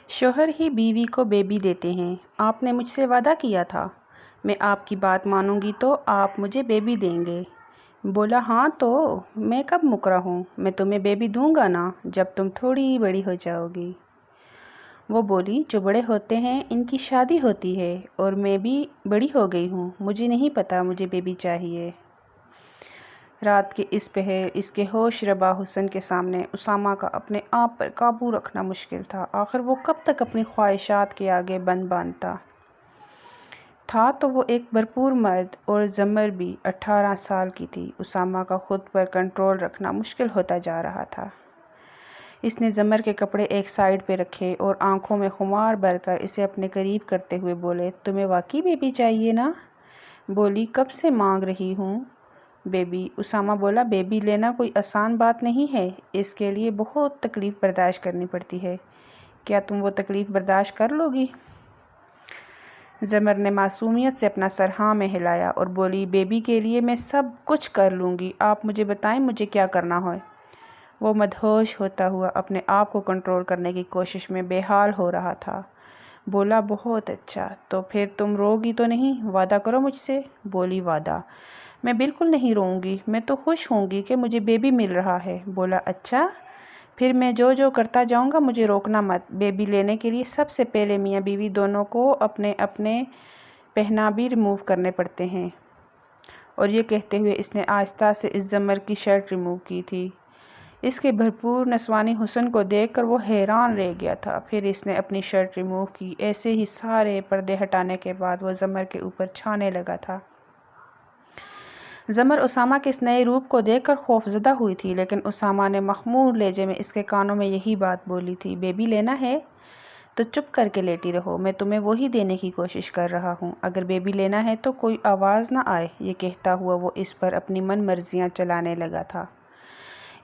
شوہر ہی بیوی کو بیبی دیتے ہیں۔ آپ نے مجھ سے وعدہ کیا تھا، میں آپ کی بات مانوں گی تو آپ مجھے بیبی دیں گے۔ بولا ہاں تو میں کب مکرا ہوں، میں تمہیں بیبی دوں گا نا جب تم تھوڑی بڑی ہو جاؤ گی۔ وہ بولی جو بڑے ہوتے ہیں ان کی شادی ہوتی ہے اور میں بھی بڑی ہو گئی ہوں، مجھے نہیں پتا مجھے بیبی چاہیے۔ رات کے اس پہر اس کے ہوش ربا حسن کے سامنے اسامہ کا اپنے آپ پر قابو رکھنا مشکل تھا۔ آخر وہ کب تک اپنی خواہشات کے آگے بند باندھتا تھا؟ تو وہ ایک بھرپور مرد اور زمر بھی 18 سال کی تھی۔ اسامہ کا خود پر کنٹرول رکھنا مشکل ہوتا جا رہا تھا۔ اس نے زمر کے کپڑے ایک سائیڈ پہ رکھے اور آنکھوں میں خمار بھر کر اسے اپنے قریب کرتے ہوئے بولے تمہیں واقعی بیبی چاہیے نا؟ بولی کب سے مانگ رہی ہوں بیبی۔ اسامہ بولا بیبی لینا کوئی آسان بات نہیں ہے، اس کے لیے بہت تکلیف برداشت کرنی پڑتی ہے، کیا تم وہ تکلیف برداشت کر لو گی؟ زمر نے معصومیت سے اپنا سر ہاں میں ہلایا اور بولی بیبی کے لیے میں سب کچھ کر لوں گی، آپ مجھے بتائیں مجھے کیا کرنا ہے۔ وہ مدہوش ہوتا ہوا اپنے آپ کو کنٹرول کرنے کی کوشش میں بے حال ہو رہا تھا۔ بولا بہت اچھا، تو پھر تم رو گی تو نہیں؟ وعدہ کرو مجھ سے۔ بولی وعدہ؟ میں بالکل نہیں روؤں گی، میں تو خوش ہوں گی کہ مجھے بیبی مل رہا ہے۔ بولا اچھا، پھر میں جو کرتا جاؤں گا مجھے روکنا مت۔ بیبی لینے کے لیے سب سے پہلے میاں بیوی دونوں کو اپنے اپنے پہنابی ریموو کرنے پڑتے ہیں۔ اور یہ کہتے ہوئے اس نے آہستہ سے اس زمر کی شرٹ ریموو کی تھی۔ اس کے بھرپور نسوانی حسن کو دیکھ کر وہ حیران رہ گیا تھا۔ پھر اس نے اپنی شرٹ ریموو کی۔ ایسے ہی سارے پردے ہٹانے کے بعد وہ زمر کے اوپر چھانے لگا تھا۔ زمر اسامہ کے اس نئے روپ کو دیکھ کر خوفزدہ ہوئی تھی، لیکن اسامہ نے مخمور لہجے میں اس کے کانوں میں یہی بات بولی تھی، بیبی لینا ہے تو چپ کر کے لیٹی رہو، میں تمہیں وہی دینے کی کوشش کر رہا ہوں، اگر بیبی لینا ہے تو کوئی آواز نہ آئے۔ یہ کہتا ہوا وہ اس پر اپنی من مرضیاں چلانے لگا تھا۔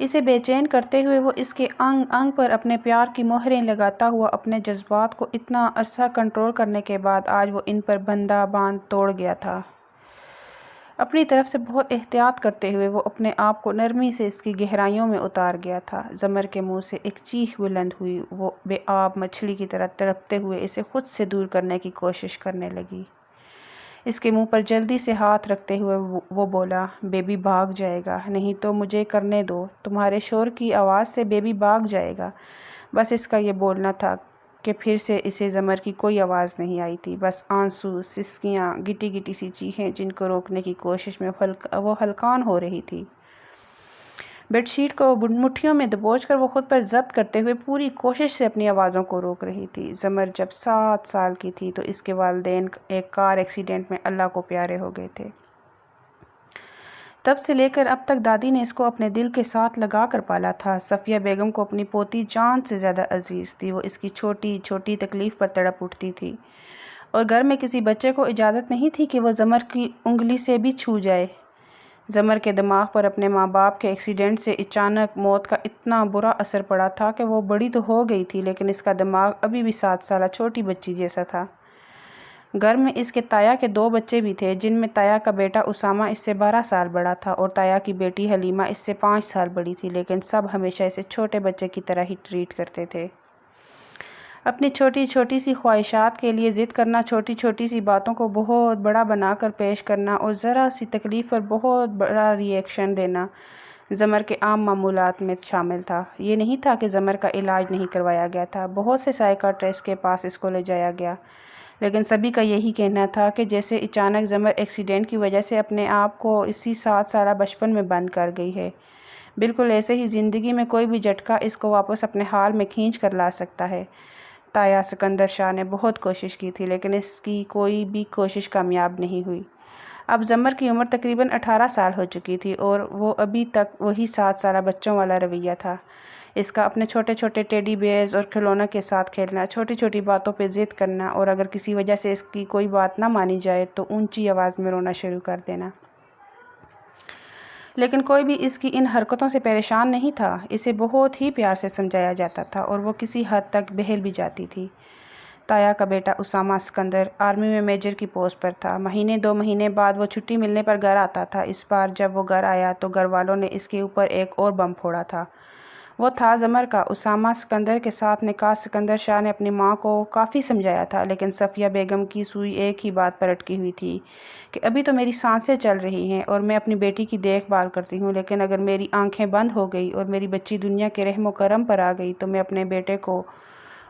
اسے بے چین کرتے ہوئے وہ اس کے انگ انگ پر اپنے پیار کی مہریں لگاتا ہوا اپنے جذبات کو اتنا عرصہ کنٹرول کرنے کے بعد آج وہ ان پر بندہ باندھ توڑ گیا تھا۔ اپنی طرف سے بہت احتیاط کرتے ہوئے وہ اپنے آپ کو نرمی سے اس کی گہرائیوں میں اتار گیا تھا۔ زمر کے منہ سے ایک چیخ بلند ہوئی، وہ بے آب مچھلی کی طرح تڑپتے ہوئے اسے خود سے دور کرنے کی کوشش کرنے لگی۔ اس کے منہ پر جلدی سے ہاتھ رکھتے ہوئے وہ بولا بیبی بھاگ جائے گا، نہیں تو مجھے کرنے دو، تمہارے شور کی آواز سے بیبی بھاگ جائے گا۔ بس اس کا یہ بولنا تھا کہ پھر سے اسے زمر کی کوئی آواز نہیں آئی تھی، بس آنسو، سسکیاں، گٹی گٹی سی چیخیں جن کو روکنے کی کوشش میں وہ ہلکان ہو رہی تھی۔ بیڈ شیٹ کو مٹھیوں میں دبوچ کر وہ خود پر ضبط کرتے ہوئے پوری کوشش سے اپنی آوازوں کو روک رہی تھی۔ زمر جب 7 سال کی تھی تو اس کے والدین ایک کار ایکسیڈنٹ میں اللہ کو پیارے ہو گئے تھے۔ تب سے لے کر اب تک دادی نے اس کو اپنے دل کے ساتھ لگا کر پالا تھا۔ صفیہ بیگم کو اپنی پوتی جان سے زیادہ عزیز تھی۔ وہ اس کی چھوٹی چھوٹی تکلیف پر تڑپ اٹھتی تھی، اور گھر میں کسی بچے کو اجازت نہیں تھی کہ وہ زمر کی انگلی سے بھی چھو جائے۔ زمر کے دماغ پر اپنے ماں باپ کے ایکسیڈنٹ سے اچانک موت کا اتنا برا اثر پڑا تھا کہ وہ بڑی تو ہو گئی تھی، لیکن اس کا دماغ ابھی بھی 7 سالہ چھوٹی بچی جیسا تھا۔ گھر میں اس کے تایا کے 2 بچے بھی تھے، جن میں تایا کا بیٹا اسامہ اس سے 12 سال بڑا تھا اور تایا کی بیٹی حلیمہ اس سے 5 سال بڑی تھی، لیکن سب ہمیشہ اسے چھوٹے بچے کی طرح ہی ٹریٹ کرتے تھے۔ اپنی چھوٹی چھوٹی سی خواہشات کے لیے ضد کرنا، چھوٹی چھوٹی سی باتوں کو بہت بڑا بنا کر پیش کرنا اور ذرا سی تکلیف پر بہت بڑا ری ایکشن دینا زمر کے عام معمولات میں شامل تھا۔ یہ نہیں تھا کہ زمر کا علاج نہیں کروایا گیا تھا، بہت سے سائیکاٹرسٹ کے پاس اس کو لے جایا گیا، لیکن سبھی کا یہی کہنا تھا کہ جیسے اچانک زمر ایکسیڈنٹ کی وجہ سے اپنے آپ کو اسی 7 سالہ بچپن میں بند کر گئی ہے، بالکل ایسے ہی زندگی میں کوئی بھی جھٹکا اس کو واپس اپنے حال میں کھینچ کر لا سکتا ہے۔ تایا سکندر شاہ نے بہت کوشش کی تھی، لیکن اس کی کوئی بھی کوشش کامیاب نہیں ہوئی۔ اب زمر کی عمر تقریباً 18 سال ہو چکی تھی اور وہ ابھی تک وہی 7 سالہ بچوں والا رویہ تھا۔ اس کا اپنے چھوٹے چھوٹے ٹیڈی بیئرز اور کھلونوں کے ساتھ کھیلنا، چھوٹی چھوٹی باتوں پہ ضد کرنا، اور اگر کسی وجہ سے اس کی کوئی بات نہ مانی جائے تو اونچی آواز میں رونا شروع کر دینا۔ لیکن کوئی بھی اس کی ان حرکتوں سے پریشان نہیں تھا۔ اسے بہت ہی پیار سے سمجھایا جاتا تھا اور وہ کسی حد تک بہل بھی جاتی تھی۔ تایا کا بیٹا اسامہ سکندر آرمی میں میجر کی پوسٹ پر تھا۔ مہینے 2 مہینے بعد وہ چھٹی ملنے پر گھر آتا تھا۔ اس بار جب وہ گھر آیا تو گھر والوں نے اس کے اوپر ایک اور بم پھوڑا تھا۔ وہ تھا زمر کا اسامہ سکندر کے ساتھ نکاح۔ سکندر شاہ نے اپنی ماں کو کافی سمجھایا تھا، لیکن صفیہ بیگم کی سوئی ایک ہی بات پر اٹکی ہوئی تھی کہ ابھی تو میری سانسیں چل رہی ہیں اور میں اپنی بیٹی کی دیکھ بھال کرتی ہوں، لیکن اگر میری آنکھیں بند ہو گئی اور میری بچی دنیا کے رحم و کرم پر آ گئی تو میں اپنے بیٹے کو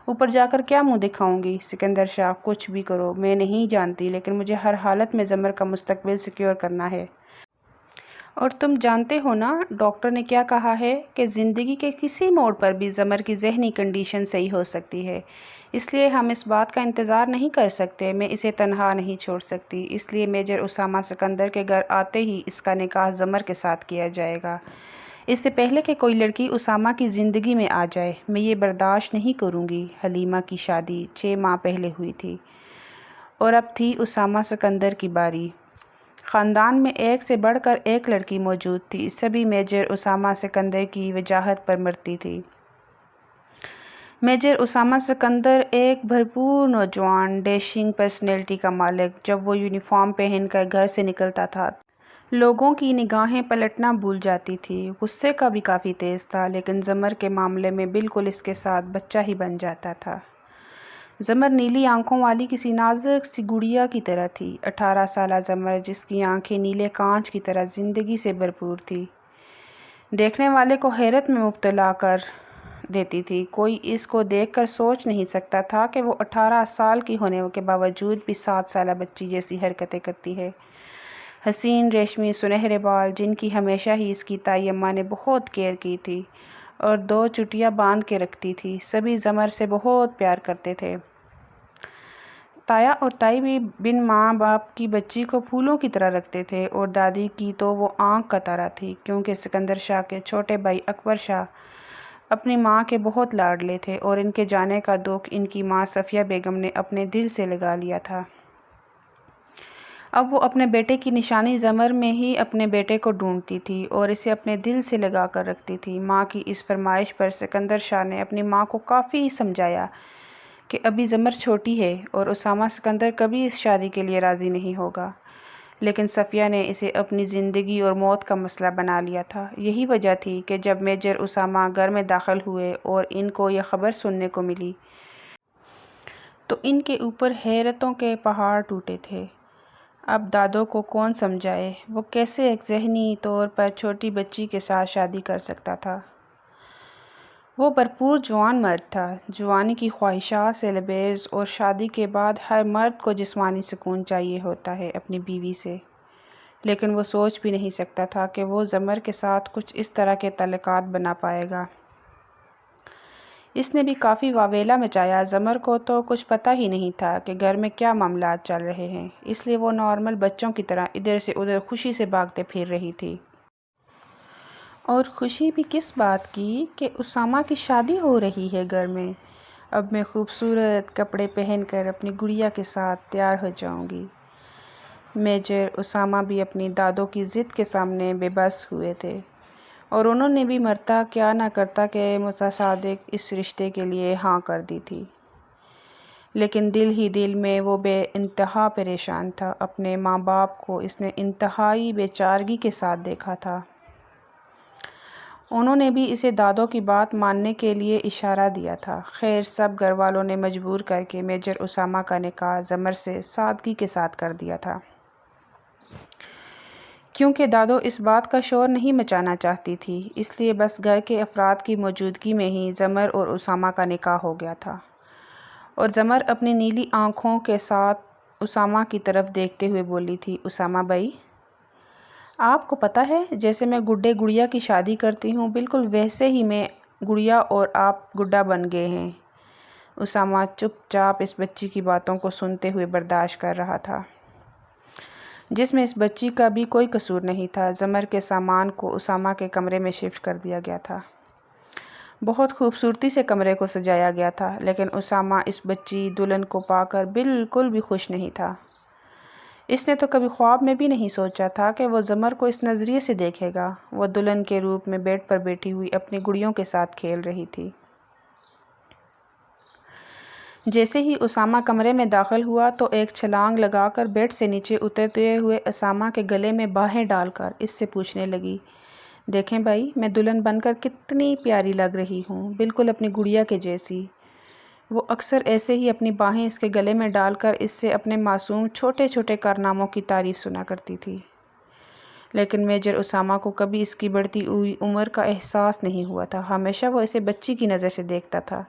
اوپر جا کر کیا منہ دکھاؤں گی؟ سکندر شاہ: کچھ بھی کرو، میں نہیں جانتی، لیکن مجھے ہر حالت میں زمر کا مستقبل سیکیور کرنا ہے۔ اور تم جانتے ہو نا ڈاکٹر نے کیا کہا ہے کہ زندگی کے کسی موڑ پر بھی زمر کی ذہنی کنڈیشن صحیح ہو سکتی ہے، اس لیے ہم اس بات کا انتظار نہیں کر سکتے۔ میں اسے تنہا نہیں چھوڑ سکتی، اس لیے میجر اسامہ سکندر کے گھر آتے ہی اس کا نکاح زمر کے ساتھ کیا جائے گا، اس سے پہلے کہ کوئی لڑکی اسامہ کی زندگی میں آ جائے۔ میں یہ برداشت نہیں کروں گی۔ حلیمہ کی شادی 6 ماہ پہلے ہوئی تھی اور اب تھی اسامہ سکندر کی باری۔ خاندان میں ایک سے بڑھ کر ایک لڑکی موجود تھی، سبھی میجر اسامہ سکندر کی وجاہت پر مرتی تھی۔ میجر اسامہ سکندر ایک بھرپور نوجوان ڈیشنگ پرسنالٹی کا مالک۔ جب وہ یونیفارم پہن کر گھر سے نکلتا تھا لوگوں کی نگاہیں پلٹنا بھول جاتی تھی۔ غصے کا بھی کافی تیز تھا، لیکن زمر کے معاملے میں بالکل اس کے ساتھ بچہ ہی بن جاتا تھا۔ زمر نیلی آنکھوں والی کسی نازک سی گڑیا کی طرح تھی۔ 18 سالہ زمر، جس کی آنکھیں نیلے کانچ کی طرح زندگی سے بھرپور تھی، دیکھنے والے کو حیرت میں مبتلا کر دیتی تھی۔ کوئی اس کو دیکھ کر سوچ نہیں سکتا تھا کہ وہ 18 سال کی ہونے کے باوجود بھی 7 سالہ بچی جیسی حرکتیں کرتی ہے۔ حسین ریشمی سنہرے بال، جن کی ہمیشہ ہی اس کی تائی اماں نے بہت کیئر کی تھی اور 2 چٹیاں باندھ کے رکھتی تھی۔ سبھی زمر سے بہت پیار کرتے تھے۔ تایا اور تائی بھی بن ماں باپ کی بچی کو پھولوں کی طرح رکھتے تھے، اور دادی کی تو وہ آنکھ کا تارا تھی، کیونکہ سکندر شاہ کے چھوٹے بھائی اکبر شاہ اپنی ماں کے بہت لاڈلے تھے، اور ان کے جانے کا دکھ ان کی ماں صفیہ بیگم نے اپنے دل سے لگا لیا تھا۔ اب وہ اپنے بیٹے کی نشانی زمر میں ہی اپنے بیٹے کو ڈھونڈتی تھی اور اسے اپنے دل سے لگا کر رکھتی تھی۔ ماں کی اس فرمائش پر سکندر شاہ نے اپنی ماں کو کافی سمجھایا کہ ابھی زمر چھوٹی ہے اور اسامہ سکندر کبھی اس شادی کے لیے راضی نہیں ہوگا، لیکن صفیہ نے اسے اپنی زندگی اور موت کا مسئلہ بنا لیا تھا۔ یہی وجہ تھی کہ جب میجر اسامہ گھر میں داخل ہوئے اور ان کو یہ خبر سننے کو ملی تو ان کے اوپر حیرتوں کے پہاڑ ٹوٹے تھے۔ اب دادو کو کون سمجھائے؟ وہ کیسے ایک ذہنی طور پر چھوٹی بچی کے ساتھ شادی کر سکتا تھا؟ وہ بھرپور جوان مرد تھا، جوانی کی خواہشات سے لبریز، اور شادی کے بعد ہر مرد کو جسمانی سکون چاہیے ہوتا ہے اپنی بیوی سے، لیکن وہ سوچ بھی نہیں سکتا تھا کہ وہ زمر کے ساتھ کچھ اس طرح کے تعلقات بنا پائے گا۔ اس نے بھی کافی واویلا مچایا۔ زمر کو تو کچھ پتہ ہی نہیں تھا کہ گھر میں کیا معاملات چل رہے ہیں، اس لیے وہ نارمل بچوں کی طرح ادھر سے ادھر خوشی سے بھاگتے پھر رہی تھی۔ اور خوشی بھی کس بات کی کہ اسامہ کی شادی ہو رہی ہے گھر میں۔ اب میں خوبصورت کپڑے پہن کر اپنی گڑیا کے ساتھ تیار ہو جاؤں گی۔ میجر اسامہ بھی اپنی دادو کی ضد کے سامنے بے بس ہوئے تھے، اور انہوں نے بھی مرتا کیا نہ کرتا کہ متصادق اس رشتے کے لیے ہاں کر دی تھی، لیکن دل ہی دل میں وہ بے انتہا پریشان تھا۔ اپنے ماں باپ کو اس نے انتہائی بے چارگی کے ساتھ دیکھا تھا۔ انہوں نے بھی اسے دادو کی بات ماننے کے لیے اشارہ دیا تھا۔ خیر، سب گھر والوں نے مجبور کر کے میجر اسامہ کا نکاح زمر سے سادگی کے ساتھ کر دیا تھا، کیونکہ دادو اس بات کا شور نہیں مچانا چاہتی تھی۔ اس لیے بس گھر کے افراد کی موجودگی میں ہی زمر اور اسامہ کا نکاح ہو گیا تھا، اور زمر اپنی نیلی آنکھوں کے ساتھ اسامہ کی طرف دیکھتے ہوئے بولی تھی: اسامہ بھائی، آپ کو پتہ ہے جیسے میں گڈے گڑیا کی شادی کرتی ہوں، بالکل ویسے ہی میں گڑیا اور آپ گڈا بن گئے ہیں۔ اسامہ چپ چاپ اس بچی کی باتوں کو سنتے ہوئے برداشت کر رہا تھا، جس میں اس بچی کا بھی کوئی قصور نہیں تھا۔ زمر کے سامان کو اسامہ کے کمرے میں شفٹ کر دیا گیا تھا۔ بہت خوبصورتی سے کمرے کو سجایا گیا تھا، لیکن اسامہ اس بچی دلہن کو پا کر بالکل بھی خوش نہیں تھا۔ اس نے تو کبھی خواب میں بھی نہیں سوچا تھا کہ وہ زمر کو اس نظریے سے دیکھے گا۔ وہ دلہن کے روپ میں بیڈ پر بیٹھی ہوئی اپنی گڑیوں کے ساتھ کھیل رہی تھی۔ جیسے ہی اسامہ کمرے میں داخل ہوا تو ایک چھلانگ لگا کر بیڈ سے نیچے اترتے ہوئے اسامہ کے گلے میں باہیں ڈال کر اس سے پوچھنے لگی: دیکھیں بھائی، میں دلہن بن کر کتنی پیاری لگ رہی ہوں، بالکل اپنی گڑیا کے جیسی۔ وہ اکثر ایسے ہی اپنی باہیں اس کے گلے میں ڈال کر اس سے اپنے معصوم چھوٹے چھوٹے کارناموں کی تعریف سنا کرتی تھی، لیکن میجر اسامہ کو کبھی اس کی بڑھتی ہوئی عمر کا احساس نہیں ہوا تھا۔ ہمیشہ وہ اسے بچی کی نظر سے دیکھتا تھا،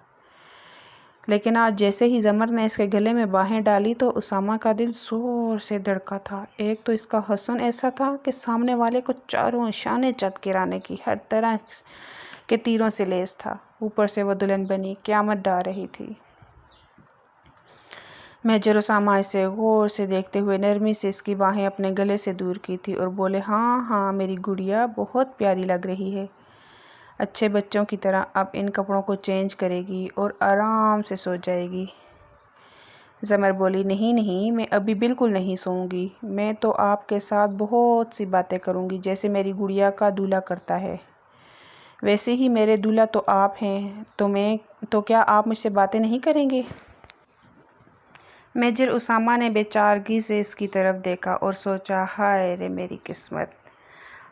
لیکن آج جیسے ہی زمر نے اس کے گلے میں باہیں ڈالی تو اسامہ کا دل زور سے دھڑکا تھا۔ ایک تو اس کا حسن ایسا تھا کہ سامنے والے کو چاروں شانے چت گرانے کی ہر طرح کے تیروں سے لیس تھا، اوپر سے وہ دلہن بنی قیامت ڈال رہی تھی۔ میجر اسامہ اسے غور سے دیکھتے ہوئے نرمی سے اس کی باہیں اپنے گلے سے دور کی تھی اور بولے، ہاں ہاں میری گڑیا بہت پیاری لگ رہی ہے، اچھے بچوں کی طرح اب ان کپڑوں کو چینج کرے گی اور آرام سے سو جائے گی۔ زمر بولی، نہیں نہیں، میں ابھی بالکل نہیں سوؤں گی، میں تو آپ کے ساتھ بہت سی باتیں کروں گی جیسے میری گڑیا کا دولہا کرتا ہے۔ ویسے ہی میرے دولہا تو آپ ہیں، تو کیا آپ مجھ سے باتیں نہیں کریں گے؟ میجر اسامہ نے بے چارگی سے اس کی طرف دیکھا اور سوچا، ہائے رے میری قسمت،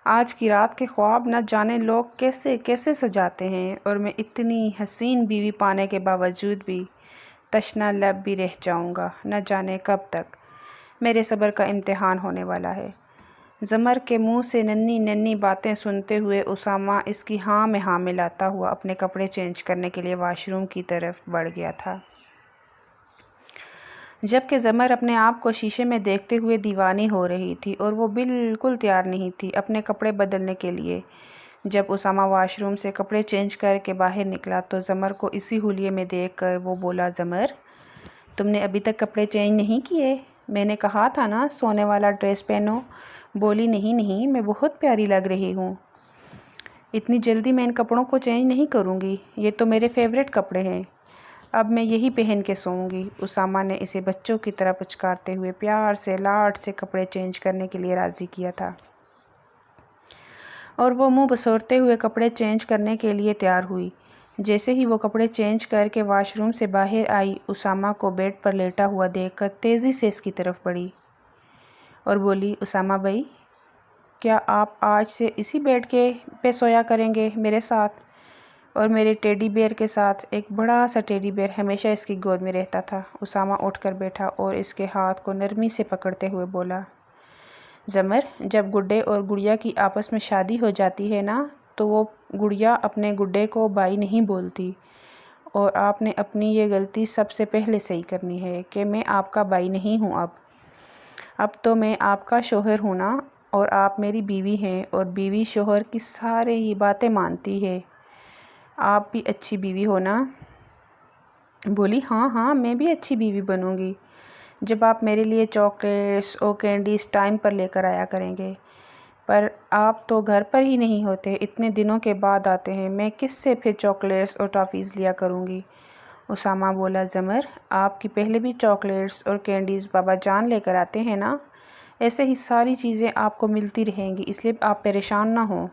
آج کی رات کے خواب نہ جانے لوگ کیسے کیسے سجاتے ہیں، اور میں اتنی حسین بیوی پانے کے باوجود بھی تشنہ لب بھی رہ جاؤں گا، نہ جانے کب تک۔ میرے صبر کا امتحان ہونے والا ہے۔ زمر کے منہ سے ننھی ننھی باتیں سنتے ہوئے اسامہ اس کی ہاں میں ہاں ملاتا ہوا اپنے کپڑے چینج کرنے کے لیے واش روم کی طرف بڑھ گیا تھا، جبکہ زمر اپنے آپ کو شیشے میں دیکھتے ہوئے دیوانی ہو رہی تھی اور وہ بالکل تیار نہیں تھی اپنے کپڑے بدلنے کے لیے۔ جب اسامہ واش روم سے کپڑے چینج کر کے باہر نکلا تو زمر کو اسی حلیے میں دیکھ کر وہ بولا، زمر، تم نے ابھی تک کپڑے چینج نہیں کیے؟ میں نے کہا تھا نا سونے والا ڈریس پہنو۔ بولی، نہیں نہیں، میں بہت پیاری لگ رہی ہوں، اتنی جلدی میں ان کپڑوں کو چینج نہیں کروں گی، یہ تو میرے فیورٹ کپڑے ہیں، اب میں یہی پہن کے سوؤں گی۔ اسامہ نے اسے بچوں کی طرح پچکارتے ہوئے پیار سے لاڈ سے کپڑے چینج کرنے کے لیے راضی کیا تھا، اور وہ منہ بسورتے ہوئے کپڑے چینج کرنے کے لیے تیار ہوئی۔ جیسے ہی وہ کپڑے چینج کر کے واش روم سے باہر آئی، اسامہ کو بیڈ پر لیٹا ہوا دیکھ کر تیزی سے اس کی طرف بڑھی اور بولی، اسامہ بھائی، کیا آپ آج سے اسی بیڈ پہ سویا کریں گے میرے ساتھ؟ اور میرے ٹیڈی بیئر کے ساتھ؟ ایک بڑا سا ٹیڈی بیئر ہمیشہ اس کی گود میں رہتا تھا۔ اسامہ اٹھ کر بیٹھا اور اس کے ہاتھ کو نرمی سے پکڑتے ہوئے بولا، زمر، جب گڈے اور گڑیا کی آپس میں شادی ہو جاتی ہے نا تو وہ گڑیا اپنے گڈے کو بھائی نہیں بولتی، اور آپ نے اپنی یہ غلطی سب سے پہلے صحیح کرنی ہے کہ میں آپ کا بھائی نہیں ہوں، اب تو میں آپ کا شوہر ہوں نا، اور آپ میری بیوی ہیں، اور بیوی شوہر کی سارے ہی باتیں مانتی ہے۔ آپ بھی اچھی بیوی ہو نا؟ بولی، ہاں ہاں، میں بھی اچھی بیوی بنوں گی جب آپ میرے لیے چاکلیٹس اور کینڈیز ٹائم پر لے کر آیا کریں گے، پر آپ تو گھر پر ہی نہیں ہوتے، اتنے دنوں کے بعد آتے ہیں، میں کس سے پھر چاکلیٹس اور ٹافیز لیا کروں گی؟ اسامہ بولا، زمر، آپ کی پہلے بھی چاکلیٹس اور کینڈیز بابا جان لے کر آتے ہیں نا، ایسے ہی ساری چیزیں آپ کو ملتی رہیں گی، اس لیے آپ پریشان نہ ہوں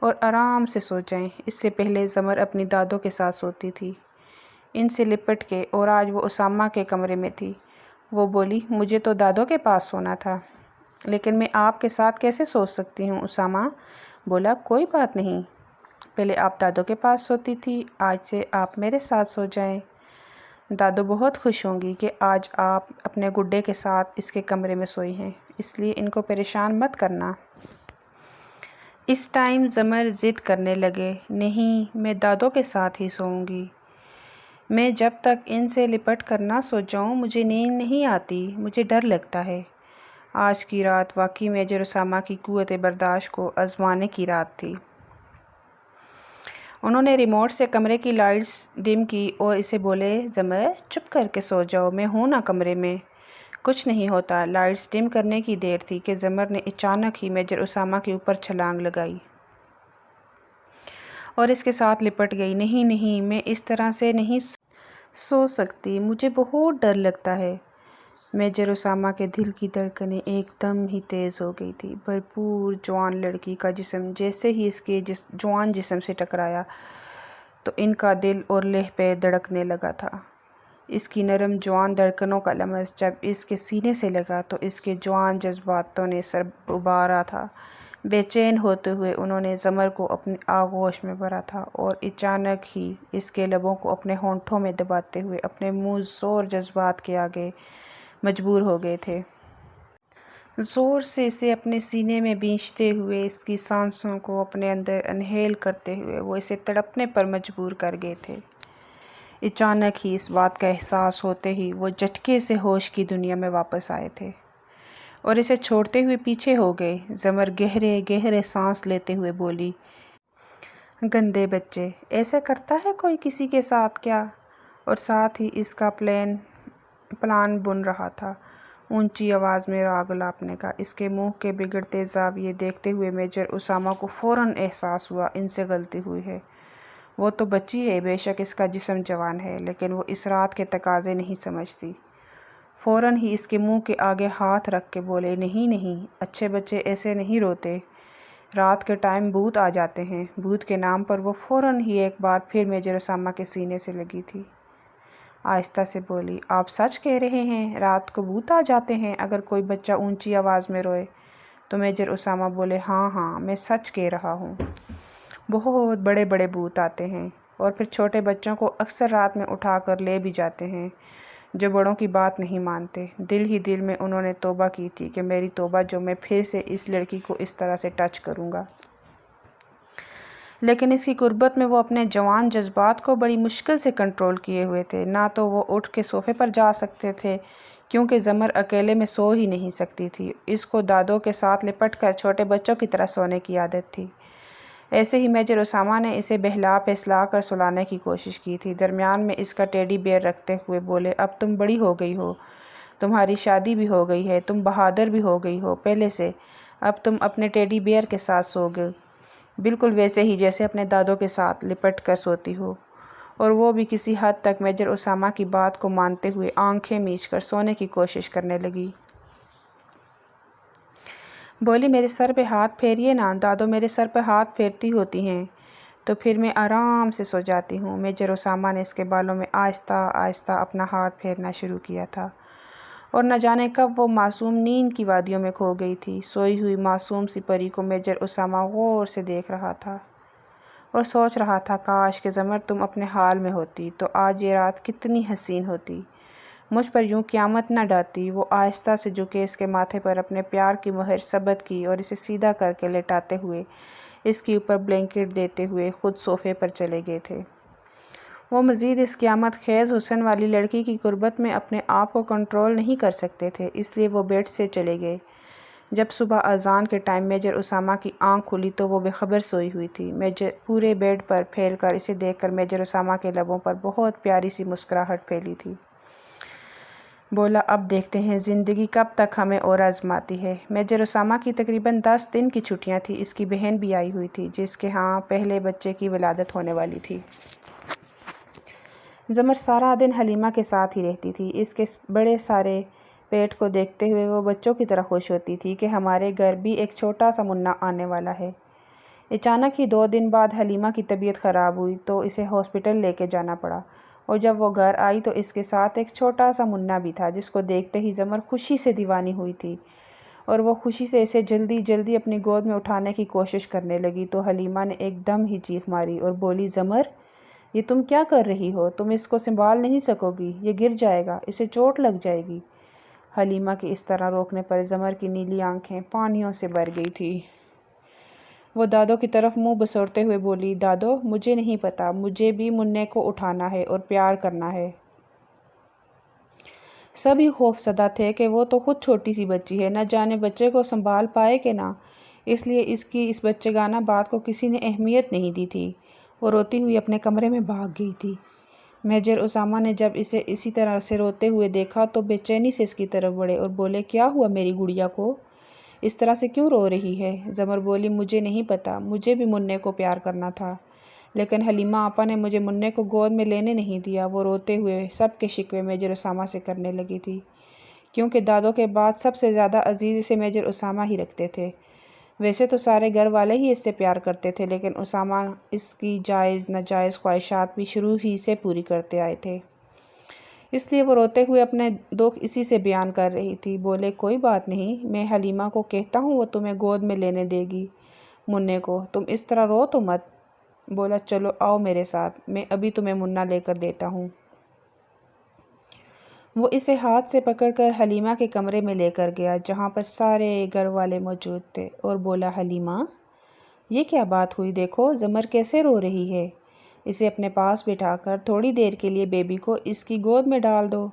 اور آرام سے سو جائیں۔ اس سے پہلے زمر اپنی دادوں کے ساتھ سوتی تھی، ان سے لپٹ کے، اور آج وہ اسامہ کے کمرے میں تھی۔ وہ بولی، مجھے تو دادوں کے پاس سونا تھا، لیکن میں آپ کے ساتھ کیسے سو سکتی ہوں؟ اسامہ بولا، کوئی بات نہیں، پہلے آپ دادوں کے پاس سوتی تھی، آج سے آپ میرے ساتھ سو جائیں، دادو بہت خوش ہوں گی کہ آج آپ اپنے گڈے کے ساتھ اس کے کمرے میں سوئی ہیں، اس لیے ان کو پریشان مت کرنا۔ اس ٹائم زمر ضد کرنے لگے، نہیں، میں دادوں کے ساتھ ہی سوؤں گی، میں جب تک ان سے لپٹ کر نہ سو جاؤں مجھے نیند نہیں آتی، مجھے ڈر لگتا ہے۔ آج کی رات واقعی میجر اسامہ کی قوت برداشت کو آزمانے کی رات تھی۔ انہوں نے ریموٹ سے کمرے کی لائٹس ڈم کی اور اسے بولے، زمر، چپ کر کے سو جاؤ، میں ہوں نا کمرے میں، کچھ نہیں ہوتا۔ لائٹس ڈم کرنے کی دیر تھی کہ زمر نے اچانک ہی میجر اسامہ کے اوپر چھلانگ لگائی اور اس کے ساتھ لپٹ گئی۔ نہیں نہیں، میں اس طرح سے نہیں سو سکتی، مجھے بہت ڈر لگتا ہے۔ میجر اسامہ کے دل کی دھڑکنیں ایک دم ہی تیز ہو گئی تھیں۔ بھرپور جوان لڑکی کا جسم جیسے ہی اس کے جوان جسم سے ٹکرایا تو ان کا دل اور لہہ پہ دھڑکنے لگا تھا۔ اس کی نرم جوان دھڑکنوں کا لمس جب اس کے سینے سے لگا تو اس کے جوان جذباتوں نے سر ابھارا تھا۔ بے چین ہوتے ہوئے انہوں نے زمر کو اپنی آغوش میں بھرا تھا اور اچانک ہی اس کے لبوں کو اپنے ہونٹوں میں دباتے ہوئے اپنے منہ زور جذبات کے آگے مجبور ہو گئے تھے۔ زور سے اسے اپنے سینے میں بھینچتے ہوئے، اس کی سانسوں کو اپنے اندر انہیل کرتے ہوئے وہ اسے تڑپنے پر مجبور کر گئے تھے۔ اچانک ہی اس بات کا احساس ہوتے ہی وہ جھٹکے سے ہوش کی دنیا میں واپس آئے تھے اور اسے چھوڑتے ہوئے پیچھے ہو گئے۔ زمر گہرے گہرے سانس لیتے ہوئے بولی، گندے بچے، ایسے کرتا ہے کوئی کسی کے ساتھ کیا؟ اور ساتھ ہی اس کا پلان بن رہا تھا اونچی آواز میں راگ الاپنے کا۔ اس کے منہ کے بگڑتے زاویے دیکھتے ہوئے میجر اسامہ کو فوراً احساس ہوا ان سے غلطی ہوئی ہے۔ وہ تو بچی ہے، بے شک اس کا جسم جوان ہے، لیکن وہ اس رات کے تقاضے نہیں سمجھتی۔ فوراً ہی اس کے منہ کے آگے ہاتھ رکھ کے بولے، نہیں نہیں، اچھے بچے ایسے نہیں روتے، رات کے ٹائم بھوت آ جاتے ہیں۔ بھوت کے نام پر وہ فوراً ہی ایک بار پھر میجر اسامہ کے سینے سے لگی تھی۔ آہستہ سے بولی، آپ سچ کہہ رہے ہیں رات کو بھوت آ جاتے ہیں اگر کوئی بچہ اونچی آواز میں روئے؟ تو میجر اسامہ بولے، ہاں ہاں، میں سچ کہہ رہا ہوں، بہت بڑے بڑے بھوت آتے ہیں اور پھر چھوٹے بچوں کو اکثر رات میں اٹھا کر لے بھی جاتے ہیں جو بڑوں کی بات نہیں مانتے۔ دل ہی دل میں انہوں نے توبہ کی تھی کہ میری توبہ جو میں پھر سے اس لڑکی کو اس طرح سے ٹچ کروں گا۔ لیکن اس کی قربت میں وہ اپنے جوان جذبات کو بڑی مشکل سے کنٹرول کیے ہوئے تھے۔ نہ تو وہ اٹھ کے صوفے پر جا سکتے تھے کیونکہ زمر اکیلے میں سو ہی نہیں سکتی تھی، اس کو دادوں کے ساتھ لپٹ کر چھوٹے بچوں کی طرح سونے کی عادت تھی۔ ایسے ہی میجر اسامہ نے اسے بہلا پھسلا کر سلانے کی کوشش کی تھی۔ درمیان میں اس کا ٹیڈی بیئر رکھتے ہوئے بولے، اب تم بڑی ہو گئی ہو، تمہاری شادی بھی ہو گئی ہے، تم بہادر بھی ہو گئی ہو پہلے سے، اب تم اپنے ٹیڈی بیئر کے ساتھ سو گے، بالکل ویسے ہی جیسے اپنے دادوں کے ساتھ لپٹ کر سوتی ہو۔ اور وہ بھی کسی حد تک میجر اسامہ کی بات کو مانتے ہوئے آنکھیں میچ کر سونے کی کوشش کرنے لگی۔ بولی، میرے سر پہ ہاتھ پھیریے نا، دادو میرے سر پہ ہاتھ پھیرتی ہوتی ہیں تو پھر میں آرام سے سو جاتی ہوں۔ میجر اسامہ نے اس کے بالوں میں آہستہ آہستہ اپنا ہاتھ پھیرنا شروع کیا تھا اور نہ جانے کب وہ معصوم نیند کی وادیوں میں کھو گئی تھی۔ سوئی ہوئی معصوم سی پری کو میجر اسامہ غور سے دیکھ رہا تھا اور سوچ رہا تھا، کاش کہ زمر تم اپنے حال میں ہوتی تو آج یہ رات کتنی حسین ہوتی، مجھ پر یوں قیامت نہ ڈالتی۔ وہ آہستہ سے جھکے اس کے ماتھے پر اپنے پیار کی مہر ثبت کی اور اسے سیدھا کر کے لٹاتے ہوئے اس کے اوپر بلینکٹ دیتے ہوئے خود صوفے پر چلے گئے تھے۔ وہ مزید اس قیامت خیز حسن والی لڑکی کی قربت میں اپنے آپ کو کنٹرول نہیں کر سکتے تھے، اس لیے وہ بیڈ سے چلے گئے۔ جب صبح اذان کے ٹائم میجر اسامہ کی آنکھ کھلی تو وہ بے خبر سوئی ہوئی تھی۔ پورے بیڈ پر پھیل کر اسے دیکھ کر میجر اسامہ کے لبوں پر بہت پیاری سی مسکراہٹ پھیلی تھی۔ بولا، اب دیکھتے ہیں زندگی کب تک ہمیں اور آزماتی ہے۔ میجر اسامہ کی تقریباً 10 دن کی چھٹیاں تھیں۔ اس کی بہن بھی آئی ہوئی تھی جس کے ہاں پہلے بچے کی ولادت ہونے والی تھی۔ زمر سارا دن حلیمہ کے ساتھ ہی رہتی تھی۔ اس کے بڑے سارے پیٹ کو دیکھتے ہوئے وہ بچوں کی طرح خوش ہوتی تھی کہ ہمارے گھر بھی ایک چھوٹا سا منا آنے والا ہے۔ اچانک ہی 2 دن بعد حلیمہ کی طبیعت خراب ہوئی تو اسے ہاسپٹل لے کے جانا پڑا اور جب وہ گھر آئی تو اس کے ساتھ ایک چھوٹا سا منا بھی تھا جس کو دیکھتے ہی زمر خوشی سے دیوانی ہوئی تھی اور وہ خوشی سے اسے جلدی جلدی اپنی گود میں اٹھانے کی کوشش کرنے لگی تو حلیمہ نے ایک دم ہی چیخ ماری اور بولی، زمر، یہ تم کیا کر رہی ہو؟ تم اس کو سنبھال نہیں سکو گی، یہ گر جائے گا، اسے چوٹ لگ جائے گی۔ حلیمہ کے اس طرح روکنے پر زمر کی نیلی آنکھیں پانیوں سے بھر گئی تھی۔ وہ دادو کی طرف منہ بسورتے ہوئے بولی، دادو، مجھے نہیں پتا، مجھے بھی منّے کو اٹھانا ہے اور پیار کرنا ہے۔ سبھی خوف زدہ تھے کہ وہ تو خود چھوٹی سی بچی ہے، نہ جانے بچے کو سنبھال پائے کہ نہ، اس لیے اس کی اس بچگانہ بات کو کسی نے اہمیت نہیں دی تھی۔ وہ روتی ہوئی اپنے کمرے میں بھاگ گئی تھی۔ میجر اسامہ نے جب اسے اسی طرح سے روتے ہوئے دیکھا تو بے چینی سے اس کی طرف بڑھے اور بولے، کیا ہوا میری گڑیا کو؟ اس طرح سے کیوں رو رہی ہے؟ زمر بولی، مجھے نہیں پتا، مجھے بھی منّے کو پیار کرنا تھا لیکن حلیمہ آپا نے مجھے منّے کو گود میں لینے نہیں دیا۔ وہ روتے ہوئے سب کے شکوے میجر اسامہ سے کرنے لگی تھی کیونکہ دادوں کے بعد سب سے زیادہ عزیز اسے میجر اسامہ ہی رکھتے تھے۔ ویسے تو سارے گھر والے ہی اس سے پیار کرتے تھے لیکن اسامہ اس کی جائز ناجائز خواہشات بھی شروع ہی سے پوری کرتے آئے تھے، اس لیے وہ روتے ہوئے اپنے دکھ اسی سے بیان کر رہی تھی۔ بولے، کوئی بات نہیں، میں حلیمہ کو کہتا ہوں وہ تمہیں گود میں لینے دے گی۔ منّے کو، تم اس طرح رو تو مت۔ بولا چلو آؤ میرے ساتھ، میں ابھی تمہیں منّا لے کر دیتا ہوں۔ وہ اسے ہاتھ سے پکڑ کر حلیمہ کے کمرے میں لے کر گیا جہاں پر سارے گھر والے موجود تھے، اور بولا حلیمہ یہ کیا بات ہوئی، دیکھو زمر کیسے رو رہی ہے، اسے اپنے پاس بٹھا کر تھوڑی دیر کے لیے بیبی کو اس کی گود میں ڈال دو